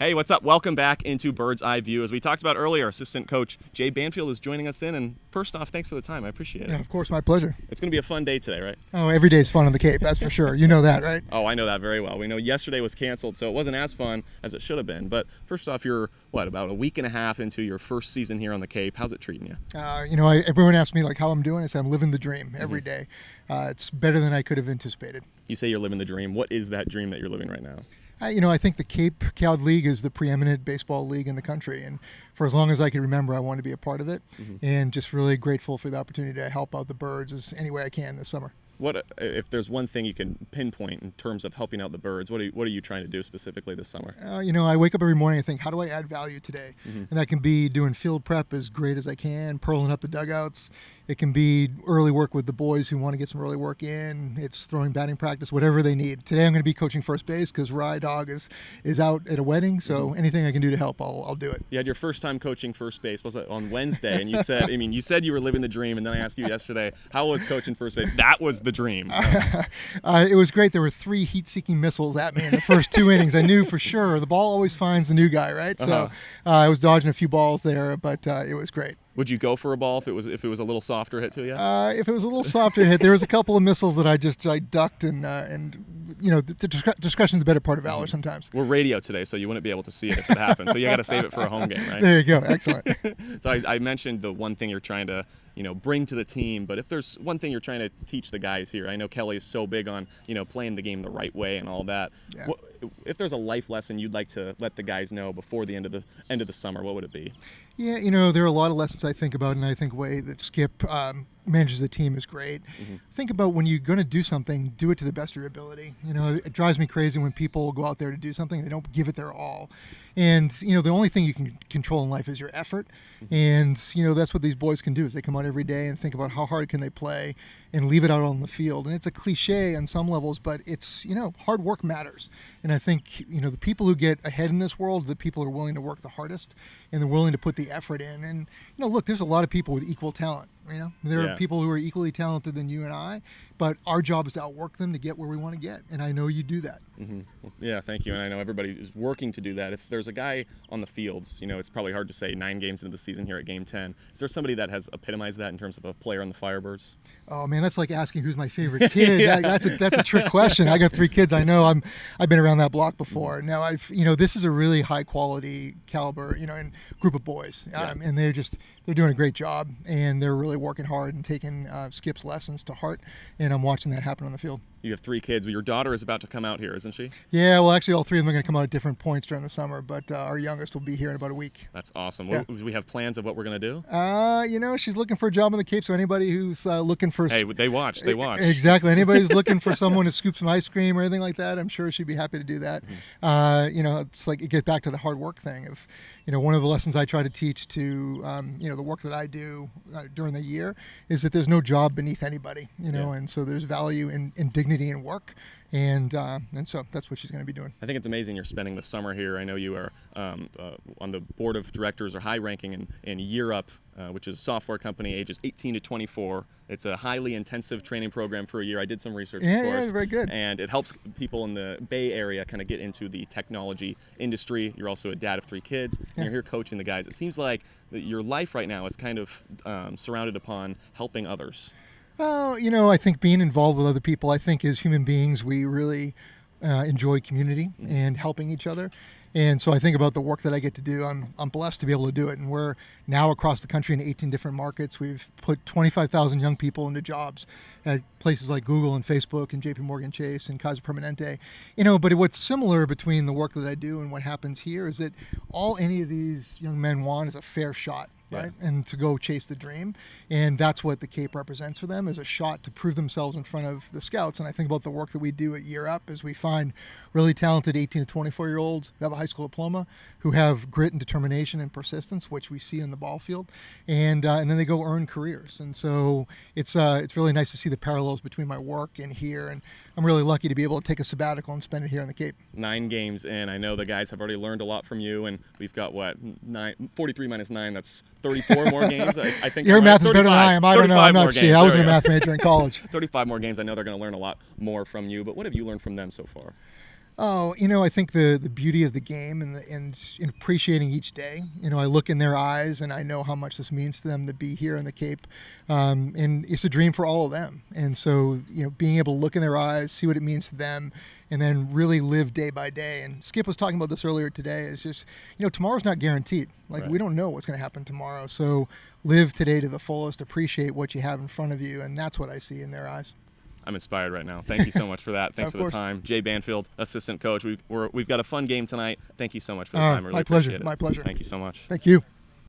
Hey, what's up? Welcome back into Bird's Eye View. As we talked about earlier, assistant coach Jay Banfield is joining us in. And first off, thanks for the time. I appreciate it. Yeah, of course, my pleasure. It's going to be a fun day today, right? Oh, every day's fun on the Cape, that's for sure. You know that, right? Oh, I know that very well. We know yesterday was canceled, so it wasn't as fun as it should have been. But first off, you're, about a week and a half into your first season here on the Cape. How's it treating you? Everyone asks me how I'm doing. I say I'm living the dream every day. It's better than I could have anticipated. You say you're living the dream. What is that dream that you're living right now? I think the Cape Cod League is the preeminent baseball league in the country, and for as long as I can remember, I want to be a part of it, and just really grateful for the opportunity to help out the Birds as any way I can this summer. What if there's one thing you can pinpoint in terms of helping out the Birds? What are you trying to do specifically this summer? I wake up every morning and think, how do I add value today? And that can be doing field prep as great as I can, purling up the dugouts. It can be early work with the boys who want to get some early work in. It's throwing batting practice, whatever they need. Today I'm going to be coaching first base because Rye Dog is out at a wedding. So anything I can do to help, I'll do it. You had your first time coaching first base, was it on Wednesday? And you said, you said you were living the dream. And then I asked you yesterday, how was coaching first base? That was the dream. It was great. There were 3 heat-seeking missiles at me in the first 2 innings. I knew for sure the ball always finds the new guy, right? So I was dodging a few balls there, but it was great. Would you go for a ball if it was a little softer hit to you? If it was a little softer hit, there was a couple of missiles that I ducked and discretion's a better part of valor sometimes. We're radio today, so you wouldn't be able to see it if it happened. So you got to save it for a home game, right? There you go. Excellent. So I mentioned the one thing you're trying to bring to the team, but if there's one thing you're trying to teach the guys here, I know Kelly is so big on playing the game the right way and all that. Yeah. If there's a life lesson you'd like to let the guys know before the end of the summer, what would it be? Yeah, there are a lot of lessons I think about, and I think the way that Skip manages the team is great. Think about when you're going to do something, do it to the best of your ability. It drives me crazy when people go out there to do something and they don't give it their all. And the only thing you can control in life is your effort. And that's what these boys can do is they come out every day and think about how hard can they play and leave it out on the field. And it's a cliche on some levels, but it's hard work matters. And I think the people who get ahead in this world are the people who are willing to work the hardest and they're willing to put the effort in. And look, there's a lot of people with equal talent. There are people who are equally talented than you and I, but our job is to outwork them to get where we want to get, and I know you do that. Yeah, thank you, and I know everybody is working to do that. If there's a guy on the fields, it's probably hard to say 9 games into the season here at Game 10. Is there somebody that has epitomized that in terms of a player on the Firebirds? Oh man, that's like asking who's my favorite kid. That's a trick question. I got 3 kids. I know I've been around that block before. Now this is a really high quality caliber, and group of boys, and they're doing a great job, and they're really working hard and taking Skip's lessons to heart, and I'm watching that happen on the field. You have 3 kids. Your daughter is about to come out here, isn't she? Yeah, well, actually, all 3 of them are going to come out at different points during the summer, but our youngest will be here in about a week. That's awesome. Yeah. Do we have plans of what we're going to do? She's looking for a job on the Cape, so anybody who's looking for... Hey, they watch. Exactly. Anybody who's looking for someone to scoop some ice cream or anything like that, I'm sure she'd be happy to do that. It's like it gets back to the hard work thing of... one of the lessons I try to teach to, the work that I do during the year is that there's no job beneath anybody, and so there's value in dignity in work, and so that's what she's going to be doing. I think it's amazing you're spending the summer here. I know you are on the board of directors or high ranking in Year Up, which is a software company ages 18 to 24. It's a highly intensive training program for a year. I did some research, of course. Yeah, very good. And it helps people in the Bay Area kind of get into the technology industry. You're also a dad of 3 kids, and you're here coaching the guys. It seems like your life right now is kind of surrounded upon helping others. Well, I think being involved with other people, I think as human beings, we really enjoy community and helping each other. And so I think about the work that I get to do. I'm blessed to be able to do it. And we're now across the country in 18 different markets. We've put 25,000 young people into jobs at places like Google and Facebook and JP Morgan Chase and Kaiser Permanente. But what's similar between the work that I do and what happens here is that all any of these young men want is a fair shot. Right, and to go chase the dream, and that's what the Cape represents for them, is a shot to prove themselves in front of the scouts. And I think about the work that we do at Year Up as we find really talented 18 to 24-year-olds who have a high school diploma, who have grit and determination and persistence, which we see in the ball field, and then they go earn careers. And so it's really nice to see the parallels between my work and here, and I'm really lucky to be able to take a sabbatical and spend it here on the Cape. 9 games in. I know the guys have already learned a lot from you, and we've got 43 minus 9. That's 34 more games. I think your math is better than I am. I don't know. I'm not sure. I wasn't a math major in college. 35 more games. I know they're going to learn a lot more from you. But what have you learned from them so far? Oh, I think the beauty of the game and in appreciating each day. I look in their eyes and I know how much this means to them to be here in the Cape, and it's a dream for all of them. And so, being able to look in their eyes, see what it means to them, and then really live day by day. And Skip was talking about this earlier today. It's just, tomorrow's not guaranteed. Like, Right. we don't know what's going to happen tomorrow. So live today to the fullest, appreciate what you have in front of you, and that's what I see in their eyes. I'm inspired right now. Thank you so much for that. Thanks Of for the course. time. Jay Banfield, assistant coach. We've got a fun game tonight. Thank you so much for the Oh, time. I really my pleasure. appreciate it. My pleasure. Thank you so much. Thank you.